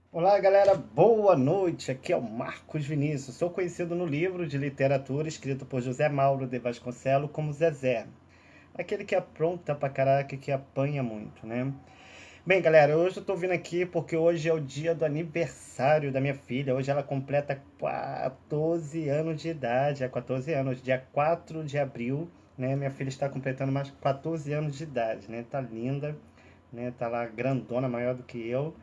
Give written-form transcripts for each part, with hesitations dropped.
Olá, galera, boa noite. Aqui é o Marcos Vinícius. Sou conhecido no livro de literatura escrito por José Mauro de Vasconcelos como Zezé. Aquele que apronta pra caraca e que apanha muito, né? Bem, galera, hoje eu tô vindo aqui porque hoje é o dia do aniversário da minha filha. Hoje ela completa 14 anos de idade. É 14 anos, dia 4 de abril, né? Minha filha está completando mais 14 anos de idade, né? Tá linda, né? Tá lá grandona, maior do que eu,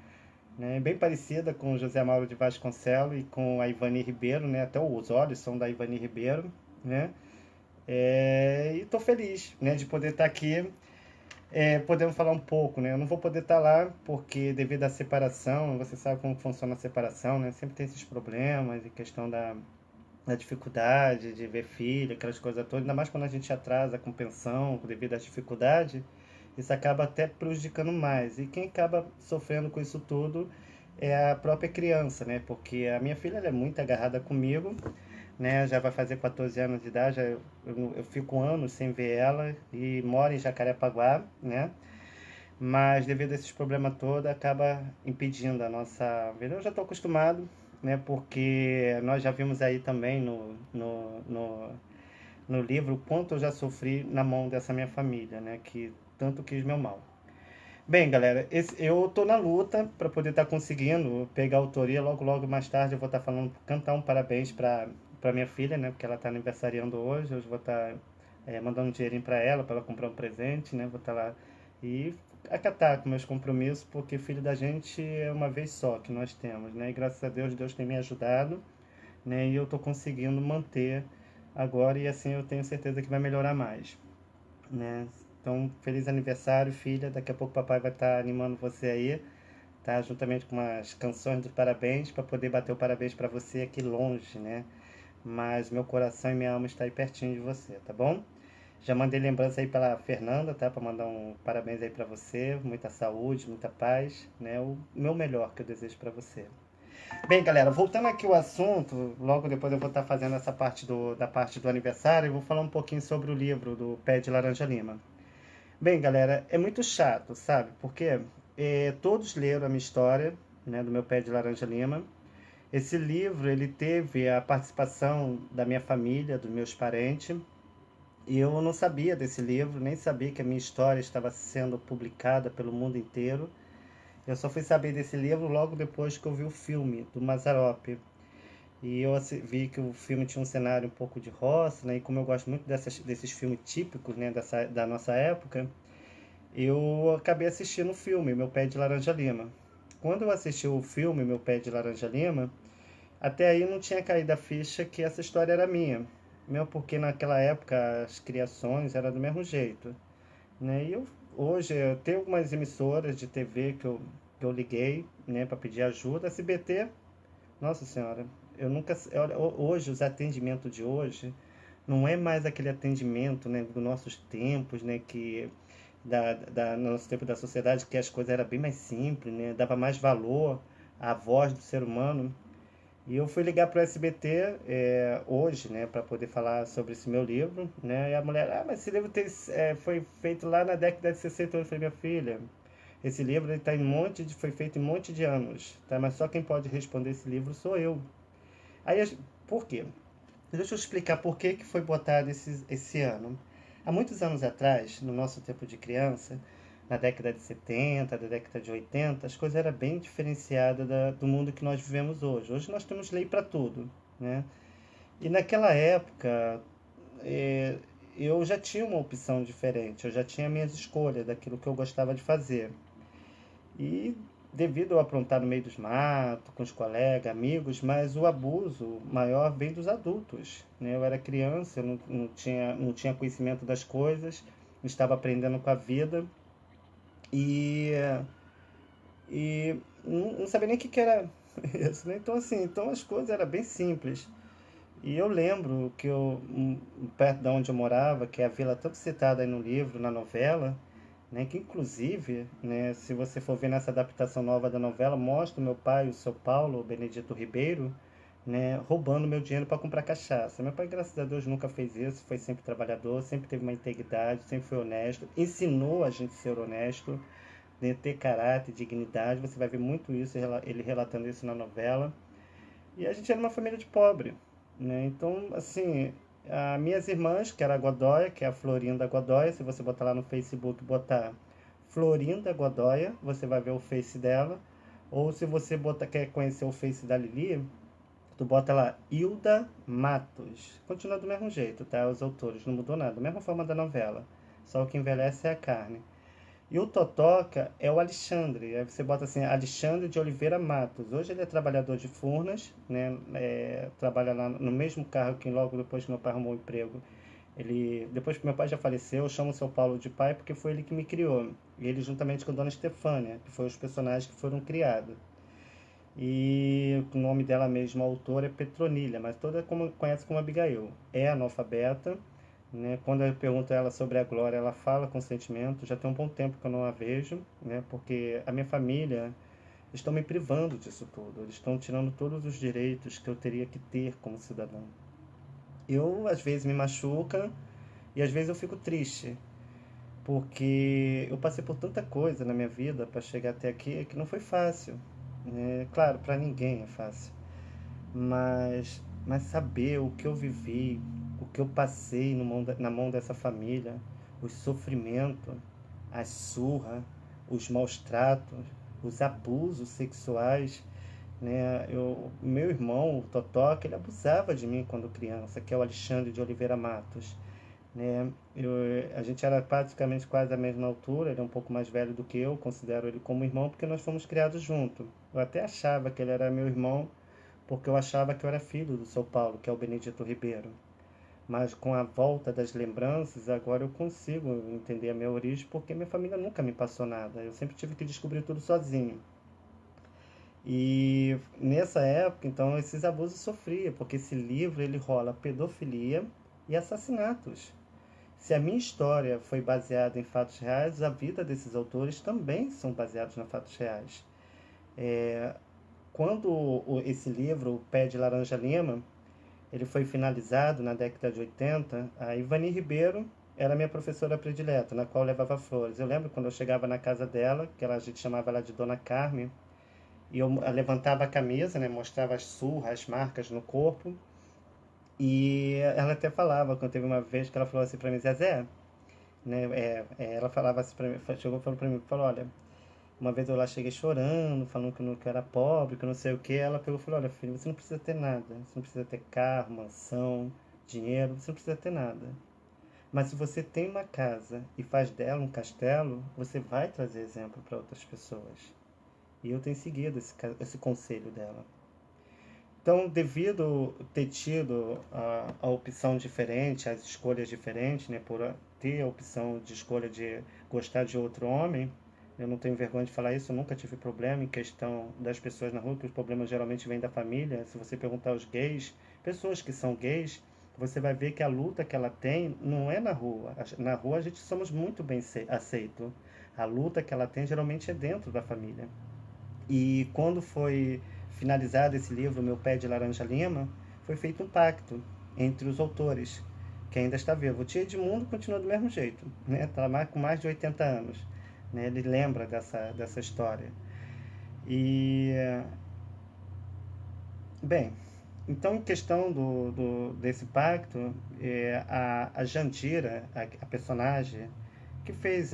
né? Bem parecida com o José Mauro de Vasconcelos e com a Ivani Ribeiro, né? Até os olhos são da Ivani Ribeiro, né? E estou feliz, né, de poder estar aqui, podemos falar um pouco, né? Eu não vou poder estar lá porque devido à separação, você sabe como funciona a separação, né? Sempre tem esses problemas, em questão da dificuldade de ver filho, aquelas coisas todas, ainda mais quando a gente atrasa com pensão, devido às dificuldades, isso acaba até prejudicando mais. E quem acaba sofrendo com isso tudo é a própria criança, né? Porque a minha filha ela é muito agarrada comigo, né? Já vai fazer 14 anos de idade, eu fico anos sem ver ela e moro em Jacarepaguá, né? Mas devido a esses problemas todos, acaba impedindo a nossa vida. Eu já estou acostumado, né? Porque nós já vimos aí também no livro o quanto eu já sofri na mão dessa minha família, né? Que tanto quis meu mal. Bem, galera, eu tô na luta para poder estar conseguindo pegar a autoria. Logo, logo mais tarde eu vou estar falando, cantar um parabéns para minha filha, né? Porque ela está aniversariando hoje. Hoje eu vou estar mandando um dinheirinho para ela comprar um presente, né? Vou estar lá e acatar com meus compromissos, porque filho da gente é uma vez só que nós temos, né? E graças a Deus, Deus tem me ajudado, né? E eu tô conseguindo manter agora e assim eu tenho certeza que vai melhorar mais, né? Então, feliz aniversário, filha. Daqui a pouco o papai vai estar animando você aí, tá? Juntamente com umas canções dos parabéns, para poder bater o parabéns para você aqui longe, né? Mas meu coração e minha alma está aí pertinho de você, tá bom? Já mandei lembrança aí para Fernanda, tá? Para mandar um parabéns aí para você, muita saúde, muita paz, né? O meu melhor que eu desejo para você. Bem, galera, voltando aqui ao assunto, logo depois eu vou estar fazendo essa da parte do aniversário e vou falar um pouquinho sobre o livro do Pé de Laranja Lima. Bem, galera, é muito chato, sabe? Porque todos leram a minha história, né, do meu Pé de Laranja Lima. Esse livro, ele teve a participação da minha família, dos meus parentes, e eu não sabia desse livro, nem sabia que a minha história estava sendo publicada pelo mundo inteiro. Eu só fui saber desse livro logo depois que eu vi o filme do Mazzaropi. E eu vi que o filme tinha um cenário um pouco de roça, né? E como eu gosto muito desses filmes típicos, né, da nossa época, eu acabei assistindo o filme Meu Pé de Laranja Lima. Quando eu assisti o filme Meu Pé de Laranja Lima, até aí não tinha caído a ficha que essa história era minha. Mesmo porque naquela época as criações eram do mesmo jeito, né? E hoje eu tenho algumas emissoras de TV que eu liguei, né, para pedir ajuda. A SBT, nossa senhora, eu nunca. Hoje, os atendimentos de hoje não é mais aquele atendimento, né, dos nossos tempos, né, que no nosso tempo da sociedade, que as coisas eram bem mais simples, né, dava mais valor à voz do ser humano. E eu fui ligar para o SBT hoje, né, para poder falar sobre esse meu livro, né, e a mulher, mas esse livro foi feito lá na década de 60. Eu falei, minha filha, esse livro ele tá foi feito em um monte de anos, tá? Mas só quem pode responder esse livro sou eu. Por quê? Deixa eu explicar por que foi botado esse ano. Há muitos anos atrás, no nosso tempo de criança, na década de 70, da década de 80, as coisas eram bem diferenciadas do mundo que nós vivemos hoje. Hoje nós temos lei para tudo, né? E naquela época, eh, eu já tinha uma opção diferente, eu já tinha minhas escolhas daquilo que eu gostava de fazer. E devido ao aprontar no meio dos matos, com os colegas, amigos, mas o abuso maior vem dos adultos, né? Eu era criança, eu não tinha conhecimento das coisas, estava aprendendo com a vida e, não sabia nem o que era isso, né? Então, assim, então as coisas eram bem simples. E eu lembro que perto de onde eu morava, que é a vila tanto citada aí no livro, na novela, né, que inclusive, né, se você for ver nessa adaptação nova da novela, mostra o meu pai, o seu Paulo, o Benedito Ribeiro, né, roubando meu dinheiro para comprar cachaça. Meu pai, graças a Deus, nunca fez isso, foi sempre trabalhador, sempre teve uma integridade, sempre foi honesto, ensinou a gente a ser honesto, né, ter caráter, dignidade. Você vai ver muito isso, ele relatando isso na novela. E a gente era uma família de pobre, né? Então, assim, as minhas irmãs, que era a Godoia, que é a Florinda Godoia, se você botar lá no Facebook, botar Florinda Godoia, você vai ver o Face dela. Ou se você quer conhecer o Face da Lili, tu bota lá Hilda Matos. Continua do mesmo jeito, tá? Os autores, não mudou nada. Da mesma forma da novela. Só o que envelhece é a carne. E o Totoca é o Alexandre. Aí você bota assim, Alexandre de Oliveira Matos. Hoje ele é trabalhador de Furnas, né? Trabalha lá no mesmo carro que logo depois que meu pai arrumou um emprego. Depois que meu pai já faleceu, eu chamo o seu Paulo de pai porque foi ele que me criou. E ele juntamente com a dona Estefânia, que foram os personagens que foram criados. E o nome dela mesma, a autora, é Petronilha, mas toda conhece como Abigail. É analfabeta, né? Quando eu pergunto a ela sobre a Glória, ela fala com sentimento. Já tem um bom tempo que eu não a vejo, né? Porque a minha família estão me privando disso tudo. Eles estão tirando todos os direitos que eu teria que ter como cidadão. Eu, às vezes, me machuca e às vezes eu fico triste, porque eu passei por tanta coisa na minha vida para chegar até aqui que não foi fácil, né? Claro, para ninguém é fácil, mas saber o que eu vivi, o que eu passei na mão dessa família, os sofrimentos, as surras, os maus tratos, os abusos sexuais, né? Meu irmão, o Totoca, ele abusava de mim quando criança, que é o Alexandre de Oliveira Matos, né? A gente era praticamente quase da mesma altura, ele é um pouco mais velho do que eu, considero ele como irmão porque nós fomos criados juntos. Eu até achava que ele era meu irmão porque eu achava que eu era filho do São Paulo, que é o Benedito Ribeiro. Mas com a volta das lembranças, agora eu consigo entender a minha origem porque minha família nunca me passou nada. Eu sempre tive que descobrir tudo sozinho. E nessa época, então, esses abusos sofria, porque esse livro ele rola pedofilia e assassinatos. Se a minha história foi baseada em fatos reais, a vida desses autores também são baseados em fatos reais. Quando esse livro, O Pé de Laranja Lima, ele foi finalizado na década de 80, a Ivani Ribeiro era minha professora predileta, na qual eu levava flores. Eu lembro quando eu chegava na casa dela, a gente chamava ela de Dona Carmen, e eu levantava a camisa, né, mostrava as surras, as marcas no corpo, e ela até falava, quando teve uma vez que ela falou assim para mim, Zezé, né, ela falava assim para mim, chegou e falou para mim, falou, olha, uma vez eu lá cheguei chorando, falando que eu era pobre, que eu não sei o que, ela pegou e falou, olha filho, você não precisa ter nada, você não precisa ter carro, mansão, dinheiro, você não precisa ter nada. Mas se você tem uma casa e faz dela um castelo, você vai trazer exemplo para outras pessoas. E eu tenho seguido esse conselho dela. Então, devido ter tido a opção diferente, as escolhas diferentes, né, por ter a opção de escolha de gostar de outro homem, eu não tenho vergonha de falar isso, eu nunca tive problema em questão das pessoas na rua, que os problemas geralmente vêm da família. Se você perguntar aos gays, pessoas que são gays, você vai ver que a luta que ela tem não é na rua. Na rua a gente somos muito bem aceito. A luta que ela tem geralmente é dentro da família. E quando foi finalizado esse livro, Meu Pé de Laranja Lima, foi feito um pacto entre os autores, que ainda está vivo. O tio Edmundo continua do mesmo jeito, né? Está com mais de 80 anos. Né? Ele lembra dessa história. E, bem, então, em questão desse pacto, a Jandira, a personagem que fez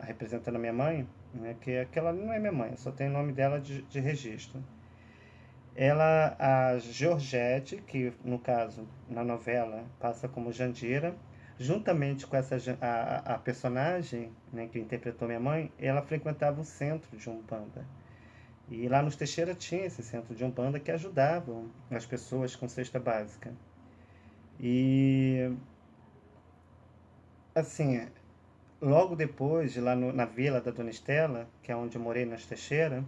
representando a minha mãe, né, que ela não é minha mãe, só tem o nome dela de registro. A Georgette, que no caso, na novela, passa como Jandira, juntamente com a personagem, né, que interpretou minha mãe, ela frequentava o centro de Umbanda. E lá nos Teixeira tinha esse centro de Umbanda que ajudavam as pessoas com cesta básica. E, assim, logo depois, lá na vila da Dona Estela, que é onde eu morei nas Teixeira,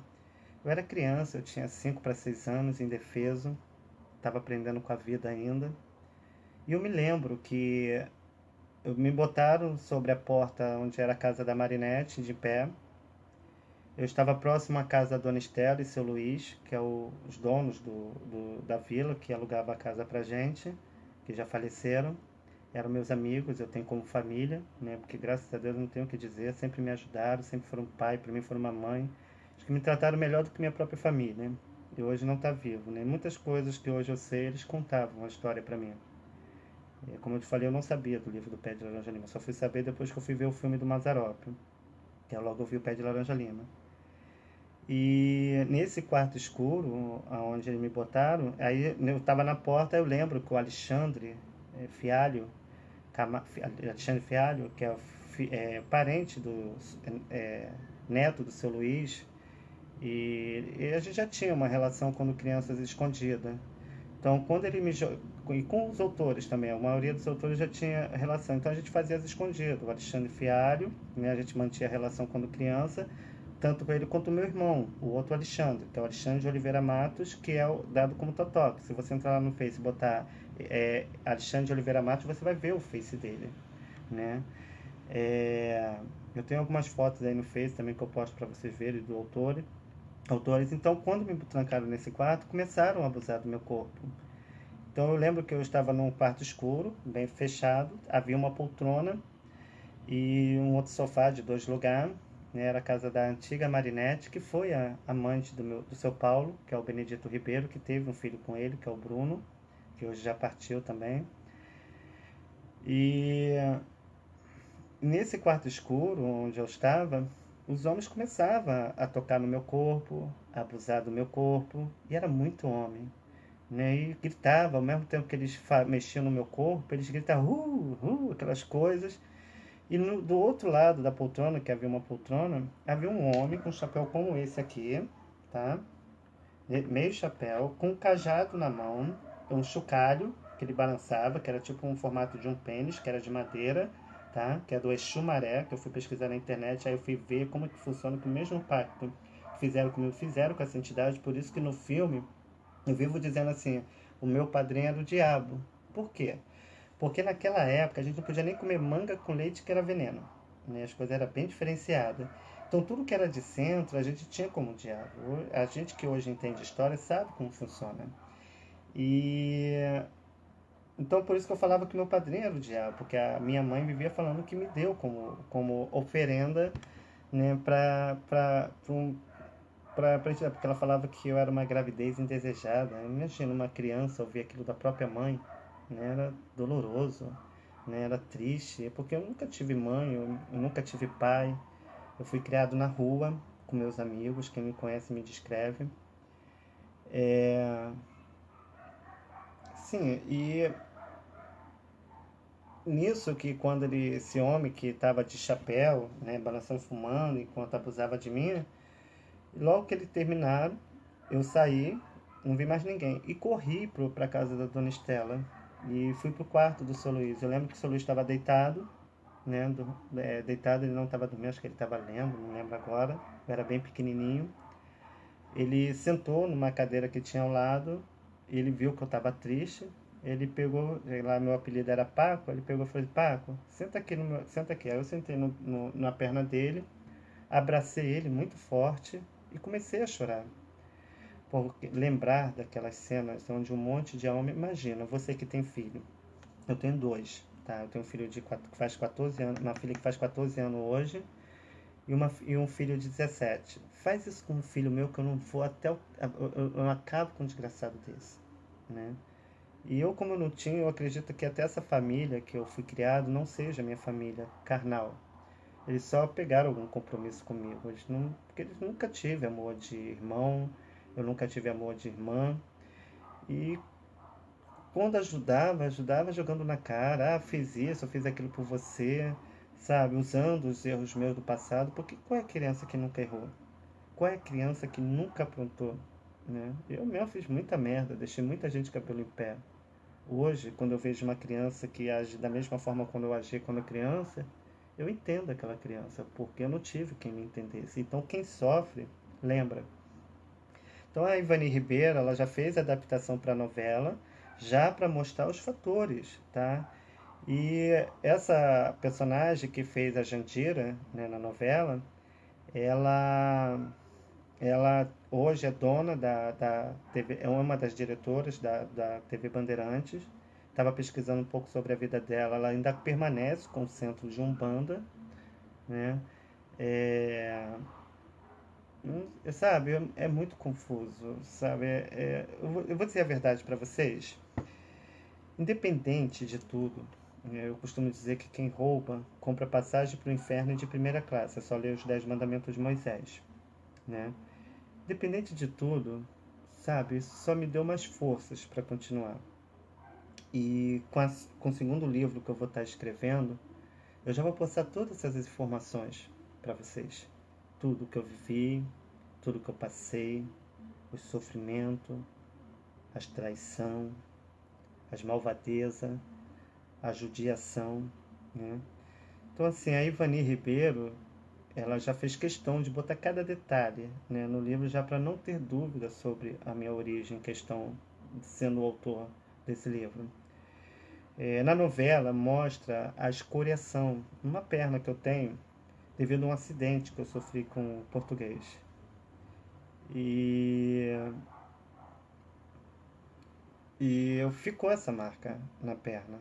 eu era criança, eu tinha 5 para 6 anos, indefeso, estava aprendendo com a vida ainda. E eu me lembro que me botaram sobre a porta onde era a casa da Marinette, de pé. Eu estava próximo à casa da Dona Estela e seu Luiz, que é os donos da vila, que alugava a casa pra gente, que já faleceram. eram meus amigos, eu tenho como família, né? Porque graças a Deus não tenho o que dizer, sempre me ajudaram, sempre foram um pai, para mim foram uma mãe. Acho que me trataram melhor do que minha própria família, né? E hoje não está vivo, né? Muitas coisas que hoje eu sei, eles contavam a história para mim. Como eu te falei, eu não sabia do livro do Pé de Laranja Lima, só fui saber depois que eu fui ver o filme do Mazzaropi, que eu logo vi o Pé de Laranja Lima. E nesse quarto escuro, onde eles me botaram, aí eu estava na porta, eu lembro que o Alexandre Fialho, Alexandre Fialho, que é, parente do neto do seu Luiz, e a gente já tinha uma relação quando crianças escondida. Então, quando ele me e com os autores também, a maioria dos autores já tinha relação, então a gente fazia as escondidas. O Alexandre Fialho, né, a gente mantinha a relação quando criança, tanto com ele quanto o meu irmão, o outro Alexandre, que é o Alexandre de Oliveira Matos, que é dado como Totó. Se você entrar lá no Face e botar Alexandre de Oliveira Matos, você vai ver o Face dele, né? É, eu tenho algumas fotos aí no Face também que eu posto para vocês verem do autores. Então, quando me trancaram nesse quarto, começaram a abusar do meu corpo. Então, eu lembro que eu estava num quarto escuro, bem fechado, havia uma poltrona e um outro sofá de 2 lugares, né? Era a casa da antiga Marinette, que foi a amante do seu Paulo, que é o Benedito Ribeiro, que teve um filho com ele, que é o Bruno, que hoje já partiu também. E nesse quarto escuro onde eu estava, os homens começavam a tocar no meu corpo, a abusar do meu corpo, e era muito homem, né? E gritava, ao mesmo tempo que eles mexiam no meu corpo, eles gritavam, aquelas coisas. E do outro lado da poltrona, que havia uma poltrona, havia um homem com um chapéu como esse aqui, tá? Meio chapéu, com um cajado na mão, um chocalho que ele balançava, que era tipo um formato de um pênis, que era de madeira, tá? Que é do Exu Maré, que eu fui pesquisar na internet, aí eu fui ver como que funciona, que o mesmo pacto que fizeram comigo, fizeram com essa entidade, por isso que no filme eu vivo dizendo assim, o meu padrinho era o diabo. Por quê? Porque naquela época a gente não podia nem comer manga com leite, que era veneno, né? As coisas eram bem diferenciadas. Então tudo que era de centro a gente tinha como diabo. A gente que hoje entende história sabe como funciona. E então por isso que eu falava que meu padrinho era o diabo, porque a minha mãe vivia falando que me deu como oferenda, né, porque ela falava que eu era uma gravidez indesejada. Imagina uma criança ouvir aquilo da própria mãe, né? Era doloroso, né? Era triste, porque eu nunca tive mãe, eu nunca tive pai. Eu fui criado na rua com meus amigos, quem me conhece me descreve. É... Sim, e nisso que quando esse homem que estava de chapéu, né, balançando fumando enquanto abusava de mim, logo que ele terminaram, eu saí, não vi mais ninguém. E corri para a casa da dona Estela. E fui para o quarto do seu Luiz. Eu lembro que o seu Luiz estava deitado, né? Deitado, ele não estava dormindo, acho que ele estava lendo, não lembro agora. Eu era bem pequenininho. Ele sentou numa cadeira que tinha ao lado. Ele viu que eu estava triste. Ele pegou, lá meu apelido era Paco. Ele pegou e falou: Paco, senta aqui, senta aqui. Aí eu sentei na perna dele, abracei ele muito forte e comecei a chorar por lembrar daquelas cenas onde um monte de homem. Imagina, você que tem filho. Eu tenho dois, tá? Eu tenho um filho que faz 14 anos, uma filha que faz 14 anos hoje e um filho de 17. Faz isso com um filho meu que eu não vou até. Eu não acabo com um desgraçado desse, né? E eu, como eu não tinha, eu acredito que até essa família que eu fui criado não seja minha família carnal. Eles só pegaram algum compromisso comigo. Porque eles nunca tive amor de irmão, eu nunca tive amor de irmã. E quando ajudava, ajudava jogando na cara. Ah, fiz isso, eu fiz aquilo por você, sabe? Usando os erros meus do passado. Porque qual é a criança que nunca errou? Qual é a criança que nunca aprontou? Né? Eu mesmo fiz muita merda, deixei muita gente cabelo em pé. Hoje, quando eu vejo uma criança que age da mesma forma quando eu agi quando criança, eu entendo aquela criança, porque eu não tive quem me entendesse. Então, quem sofre, lembra. Então, a Ivani Ribeiro, ela já fez a adaptação para a novela, já para mostrar os fatores, tá? E essa personagem que fez a Jandira, né, na novela, ela, ela hoje é dona da TV, é uma das diretoras da TV Bandeirantes, estava pesquisando um pouco sobre a vida dela. Ela ainda permanece com o centro de Umbanda, né? É, sabe, é muito confuso, sabe? Eu vou dizer a verdade para vocês. Independente de tudo, eu costumo dizer que quem rouba compra passagem para o inferno de primeira classe. É só ler os 10 mandamentos de Moisés, né? Independente de tudo, sabe, isso só me deu mais forças para continuar. E com o segundo livro que eu vou estar escrevendo, eu já vou postar todas essas informações para vocês. Tudo que eu vivi, tudo que eu passei, o sofrimento, as traição, as malvadezas, a judiação, né? Então, assim, a Ivani Ribeiro, ela já fez questão de botar cada detalhe, né, no livro, já para não ter dúvida sobre a minha origem, questão de sendo o autor desse livro. Na novela mostra a escoriação numa perna que eu tenho devido a um acidente que eu sofri com o português. E, e ficou essa marca na perna.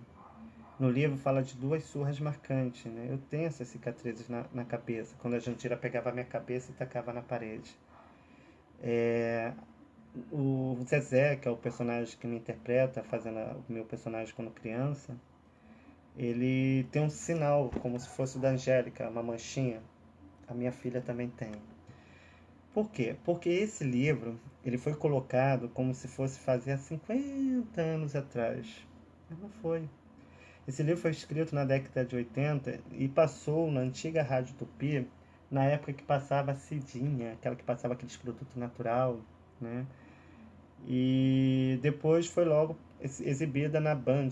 No livro fala de 2 surras marcantes, né? Eu tenho essas cicatrizes na cabeça, quando a Jandira pegava a minha cabeça e tacava na parede. O Zezé, que é o personagem que me interpreta, fazendo o meu personagem quando criança, ele tem um sinal, como se fosse o da Angélica, uma manchinha. A minha filha também tem. Por quê? Porque esse livro, ele foi colocado como se fosse fazer há 50 anos atrás. Mas não foi. Esse livro foi escrito na década de 80 e passou na antiga Rádio Tupi, na época que passava a Cidinha, aquela que passava aqueles produtos natural, né? E depois foi logo exibida na Band,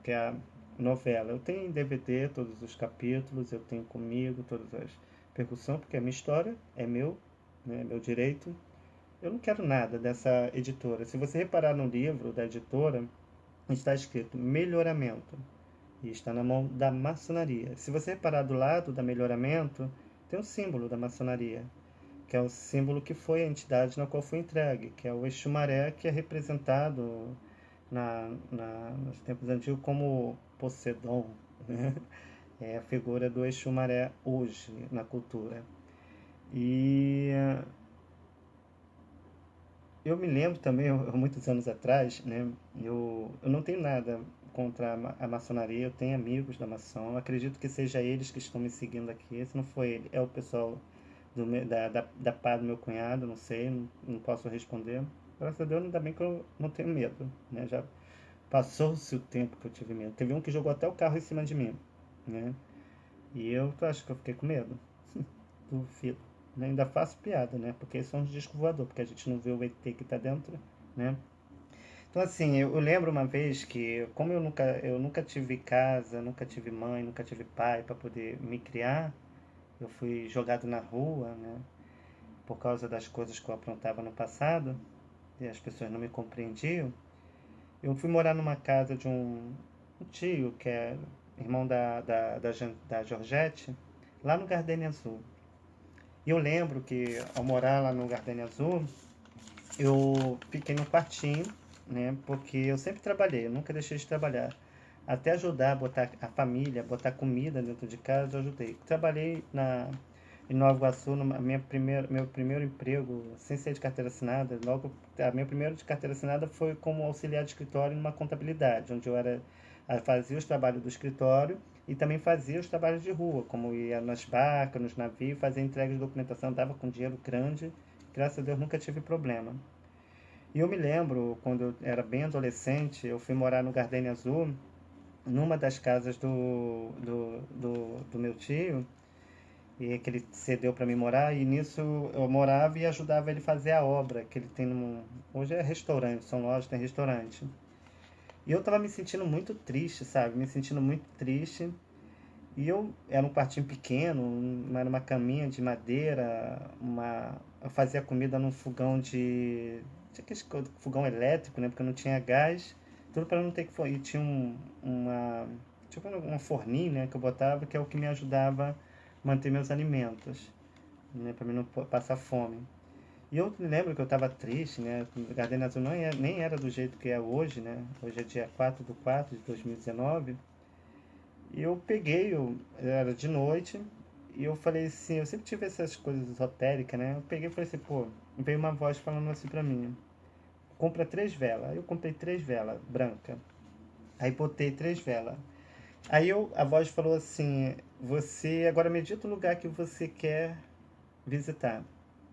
que é a novela. Eu tenho em DVD todos os capítulos, eu tenho comigo todas as percussões, porque é minha história, é meu, né, meu direito. Eu não quero nada dessa editora. Se você reparar no livro da editora, está escrito melhoramento e está na mão da maçonaria. Se você reparar do lado da melhoramento, tem o símbolo da maçonaria, que é o símbolo que foi a entidade na qual foi entregue, que é o Exumaré, que é representado nos tempos antigos como Poseidon, né? É a figura do Exumaré hoje na cultura. E eu me lembro também, muitos anos atrás, né? Eu não tenho nada contra a maçonaria, eu tenho amigos da maçom, eu acredito que seja eles que estão me seguindo aqui. Se não foi ele, é o pessoal da pá do meu cunhado, não sei, não posso responder. Graças a Deus, ainda bem que eu não tenho medo, né? Já passou-se o tempo que eu tive medo. Teve um que jogou até o carro em cima de mim, né? E eu acho que eu fiquei com medo. Duvido. Né? Ainda faço piada, né? Porque são os discos voadores, porque a gente não vê o ET que tá dentro, né? Então, assim, eu lembro uma vez que, como eu nunca tive casa, nunca tive mãe, nunca tive pai para poder me criar, eu fui jogado na rua, né? Por causa das coisas que eu aprontava no passado, e as pessoas não me compreendiam. Eu fui morar numa casa de um tio, que é irmão da Georgette, lá no Gardenia Azul. E eu lembro que, ao morar lá no Gardenia Azul, eu fiquei no quartinho, né? Porque eu sempre trabalhei, eu nunca deixei de trabalhar. Até ajudar a botar a família, botar comida dentro de casa, eu ajudei. Trabalhei em Nova Iguaçu, meu primeiro emprego, sem ser de carteira assinada. Logo, meu primeiro de carteira assinada foi como auxiliar de escritório numa contabilidade, onde fazia os trabalhos do escritório e também fazia os trabalhos de rua, como ia nas barcas, nos navios, fazia entrega de documentação, dava com dinheiro grande. Graças a Deus nunca tive problema. E eu me lembro, quando eu era bem adolescente, eu fui morar no Gardenia Azul, numa das casas do meu tio, e que ele cedeu para mim morar, e nisso eu morava e ajudava ele a fazer a obra que ele tem hoje é restaurante, São Lojas tem restaurante. E eu tava me sentindo muito triste, sabe? Me sentindo muito triste. E eu era um quartinho pequeno, era uma caminha de madeira, eu fazia comida num fogão tinha aquele fogão elétrico, né? Porque eu não tinha gás, tudo para não ter que e tinha tipo uma forninha, né, que eu botava, que é o que me ajudava a manter meus alimentos, né, para mim não passar fome. E eu me lembro que eu estava triste, né? O Gardenia Azul não é, nem era do jeito que é hoje, né? Hoje é dia 4/4/2019. E eu peguei, era de noite, e eu falei assim, eu sempre tive essas coisas esotéricas, né? Eu peguei e falei assim, pô, veio uma voz falando assim pra mim, compra 3 velas. Aí eu comprei 3 velas branca. Aí botei 3 velas. Aí a voz falou assim, você agora medita o lugar que você quer visitar.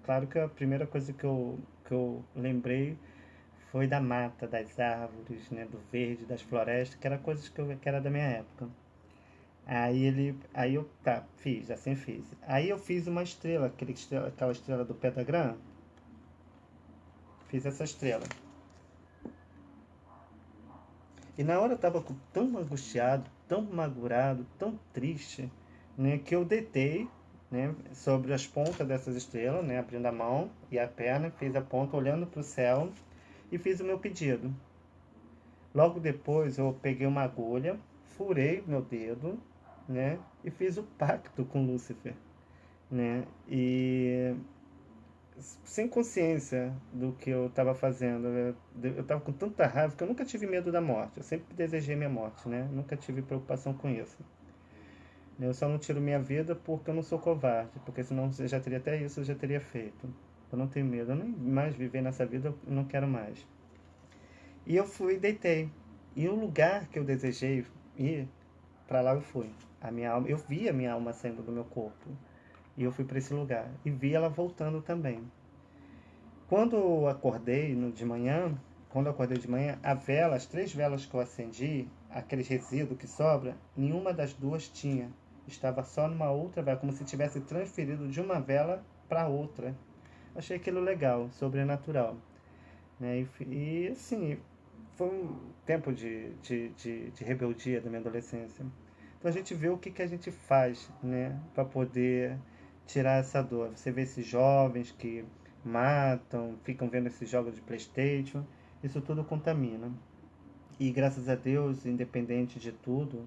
Claro que a primeira coisa que eu lembrei foi da mata, das árvores, né, do verde, das florestas, que era coisas que era da minha época. Aí eu, tá, fiz, assim fiz. Aí eu fiz uma estrela, aquela estrela do pentagrama, fiz essa estrela. E na hora eu tava tão angustiado, tão amargurado, tão triste, né, que eu deitei, né, sobre as pontas dessas estrelas, né, abrindo a mão e a perna, fiz a ponta olhando para o céu e fiz o meu pedido. Logo depois eu peguei uma agulha, furei meu dedo, né, e fiz o pacto com Lúcifer, né, e sem consciência do que eu estava fazendo. Eu estava com tanta raiva que eu nunca tive medo da morte. Eu sempre desejei minha morte, né? Nunca tive preocupação com isso. Eu só não tiro minha vida porque eu não sou covarde, porque senão eu já teria até isso, eu já teria feito. Eu não tenho medo, eu nem mais viver nessa vida, eu não quero mais. E eu fui e deitei. E o lugar que eu desejei ir, para lá eu fui. A minha alma, eu vi a minha alma saindo do meu corpo. E eu fui para esse lugar. E vi ela voltando também. Quando eu acordei de manhã, quando eu acordei de manhã, a vela, as 3 velas que eu acendi, aqueles resíduos que sobra, nenhuma das duas tinha. Estava só numa outra vela, como se tivesse transferido de uma vela para outra. Achei aquilo legal, sobrenatural. Né? E assim, foi um tempo de rebeldia da minha adolescência. Então a gente vê o que a gente faz, né, para poder tirar essa dor. Você vê esses jovens que matam, ficam vendo esses jogos de PlayStation, isso tudo contamina. E graças a Deus, independente de tudo,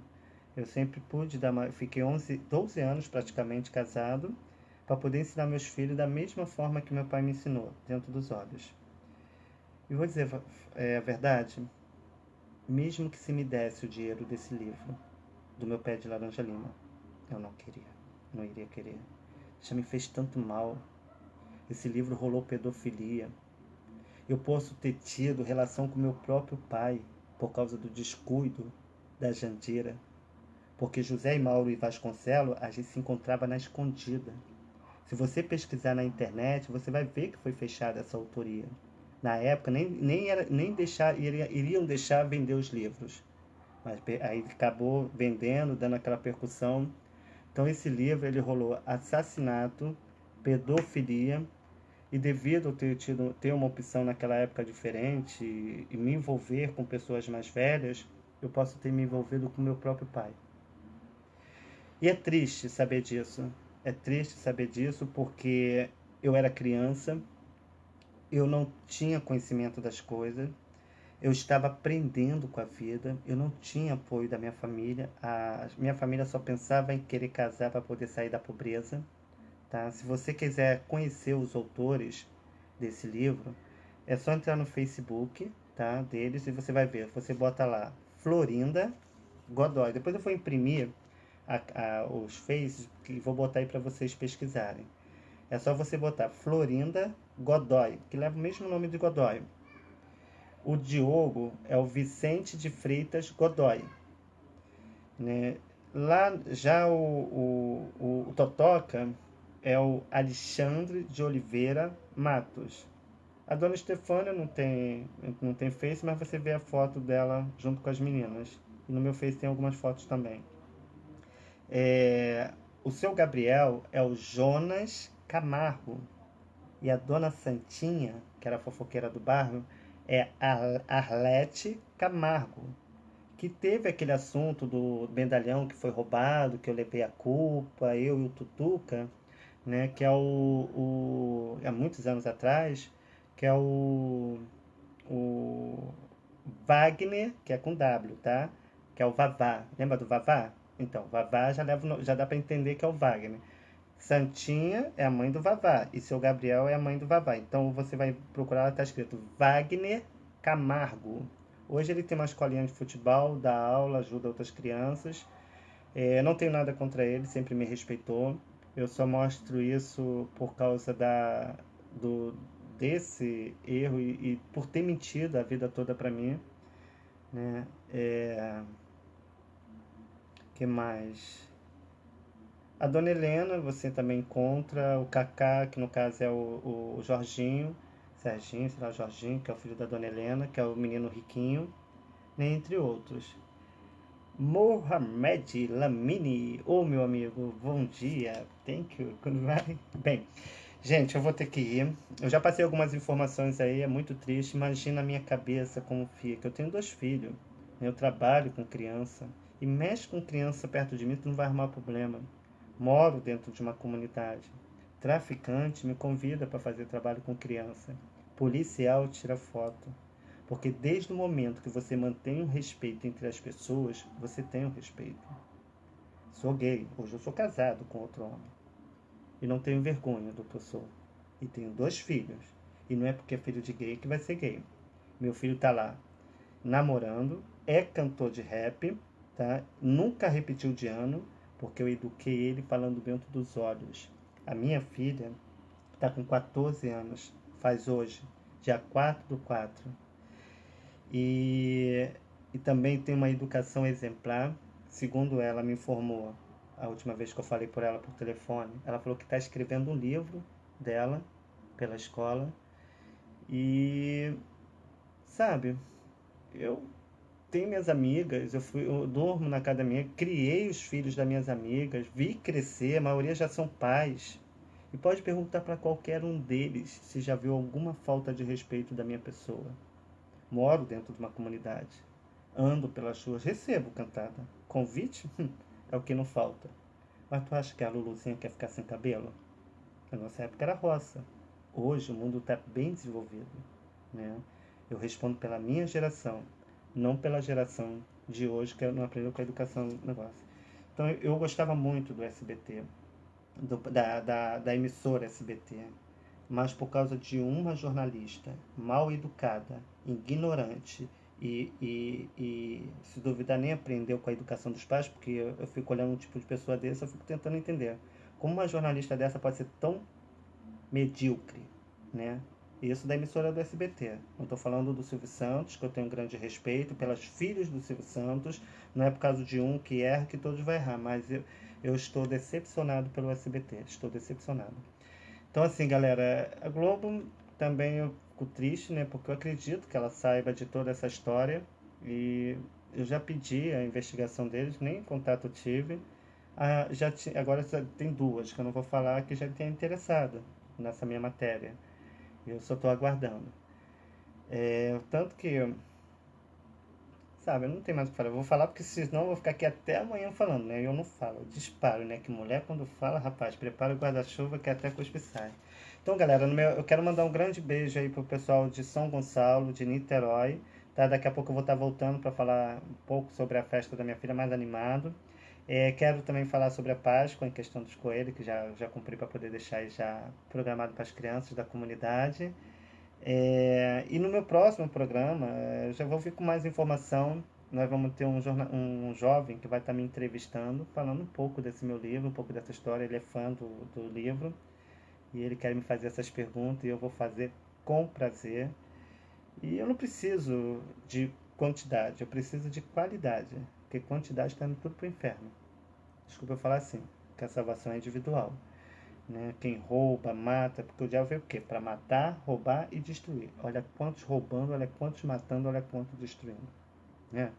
eu sempre pude fiquei 12 anos praticamente casado, para poder ensinar meus filhos da mesma forma que meu pai me ensinou, dentro dos olhos. E vou dizer a verdade, mesmo que se me desse o dinheiro desse livro, do meu pé de laranja lima, eu não queria, não iria querer. Já me fez tanto mal. Esse livro rolou pedofilia. Eu posso ter tido relação com meu próprio pai por causa do descuido da Jandira. Porque José e Mauro e Vasconcelos, a gente se encontrava na escondida. Se você pesquisar na internet, você vai ver que foi fechada essa autoria. Na época, iriam deixar vender os livros. Mas aí acabou vendendo, dando aquela percussão. Então esse livro ele rolou assassinato, pedofilia, e devido a ter uma opção naquela época diferente e me envolver com pessoas mais velhas, eu posso ter me envolvido com meu próprio pai. E é triste saber disso. É triste saber disso porque eu era criança, eu não tinha conhecimento das coisas, eu estava aprendendo com a vida, eu não tinha apoio da minha família, a minha família só pensava em querer casar para poder sair da pobreza. Tá? Se você quiser conhecer os autores desse livro, é só entrar no Facebook, tá, deles e você vai ver. Você bota lá Florinda Godoy. Depois eu vou imprimir os faces e vou botar aí para vocês pesquisarem. É só você botar Florinda Godoy, que leva o mesmo nome de Godoy. O Diogo é o Vicente de Freitas Godoy. Né? Lá já o Totoca é o Alexandre de Oliveira Matos. A dona Estefânia não tem Face, mas você vê a foto dela junto com as meninas. E no meu Face tem algumas fotos também. O seu Gabriel é o Jonas Camargo. E a dona Santinha, que era a fofoqueira do bairro, é a Arlete Camargo. Que teve aquele assunto do medalhão que foi roubado, que eu levei a culpa, eu e o Tutuca, né? Que é há muitos anos atrás, que é o Wagner, que é com W, tá? Que é o Vavá. Lembra do Vavá? Então, Vavá já dá para entender que é o Wagner. Santinha é a mãe do Vavá e seu Gabriel é a mãe do Vavá. Então você vai procurar, está escrito Wagner Camargo. Hoje ele tem uma escolinha de futebol, dá aula, ajuda outras crianças. Não tenho nada contra ele, sempre me respeitou. Eu só mostro isso por causa desse erro e por ter mentido a vida toda para mim, né? Que mais? A Dona Helena, você também encontra. O Kaká, que no caso é o Jorginho, Serginho, sei lá, Jorginho, que é o filho da Dona Helena, que é o menino riquinho, né, entre outros. Mohamed Lamini, ô meu amigo, bom dia, thank you, quando vai? Bem, gente, eu vou ter que ir. Eu já passei algumas informações aí, é muito triste. Imagina a minha cabeça como fica. Eu tenho 2 filhos, né, eu trabalho com criança, e mexe com criança perto de mim, tu não vai arrumar problema. Moro dentro de uma comunidade. Traficante me convida para fazer trabalho com criança. Policial tira foto. Porque desde o momento que você mantém o respeito entre as pessoas, você tem o respeito. Sou gay, hoje eu sou casado com outro homem. E não tenho vergonha do que eu sou. E tenho 2 filhos. E não é porque é filho de gay que vai ser gay. Meu filho tá lá namorando, é cantor de rap, tá? Nunca repetiu de ano, porque eu eduquei ele falando dentro dos olhos. A minha filha está com 14 anos, faz hoje, dia 4/4. E, e também tem uma educação exemplar, segundo ela me informou, a última vez que eu falei por ela por telefone. Ela falou que está escrevendo um livro dela pela escola. E, sabe, eu tenho minhas amigas, eu durmo na casa da minha, criei os filhos das minhas amigas, vi crescer, a maioria já são pais. E pode perguntar para qualquer um deles se já viu alguma falta de respeito da minha pessoa. Moro dentro de uma comunidade, ando pelas ruas, recebo cantada. Convite? É o que não falta. Mas tu acha que a Luluzinha quer ficar sem cabelo? Na nossa época era roça. Hoje o mundo está bem desenvolvido, né? Eu respondo pela minha geração, não pela geração de hoje que não aprendeu com a educação do negócio. Então eu gostava muito do SBT, da emissora SBT, mas por causa de uma jornalista mal educada, ignorante e se duvidar nem aprendeu com a educação dos pais, porque eu fico olhando um tipo de pessoa desse, eu fico tentando entender como uma jornalista dessa pode ser tão medíocre, né? Isso da emissora do SBT. Não estou falando do Silvio Santos, que eu tenho um grande respeito pelas filhas do Silvio Santos. Não é por causa de um que erra que todos vão errar, mas eu estou decepcionado pelo SBT. Estou decepcionado. Então, assim, galera, a Globo também eu fico triste, né? Porque eu acredito que ela saiba de toda essa história. E eu já pedi a investigação deles, nem contato tive. Agora tem 2 que eu não vou falar que já tem interessado nessa minha matéria. Eu só estou aguardando. Tanto que, sabe, eu não tenho mais o que falar. Eu vou falar porque senão eu vou ficar aqui até amanhã falando, né? Eu não falo, eu disparo, né? Que mulher quando fala, rapaz, prepara o guarda-chuva que até cuspe sai. Então, galera, eu quero mandar um grande beijo aí pro pessoal de São Gonçalo, de Niterói. Tá? Daqui a pouco eu vou estar voltando para falar um pouco sobre a festa da minha filha, mais animado. Quero também falar sobre a Páscoa, em questão dos coelhos, que já cumpri para poder deixar aí já programado para as crianças da comunidade. E no meu próximo programa, já vou vir com mais informação. Nós vamos ter um jovem que vai estar me entrevistando, falando um pouco desse meu livro, um pouco dessa história. Ele é fã do livro e ele quer me fazer essas perguntas e eu vou fazer com prazer. E eu não preciso de quantidade, eu preciso de qualidade, porque quantidade está indo tudo para o inferno. Desculpa eu falar assim, que a salvação é individual. Né? Quem rouba, mata, porque o diabo veio o quê? Para matar, roubar e destruir. Olha quantos roubando, olha quantos matando, olha quantos destruindo. Né?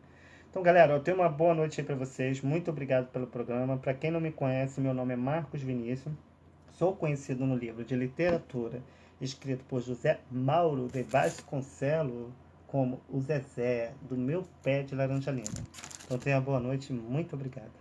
Então, galera, eu tenho uma boa noite aí para vocês. Muito obrigado pelo programa. Para quem não me conhece, meu nome é Marcos Vinícius. Sou conhecido no livro de literatura escrito por José Mauro de Vasconcelos como o Zezé do meu pé de laranja linda. Então, tenha uma boa noite. Muito obrigado.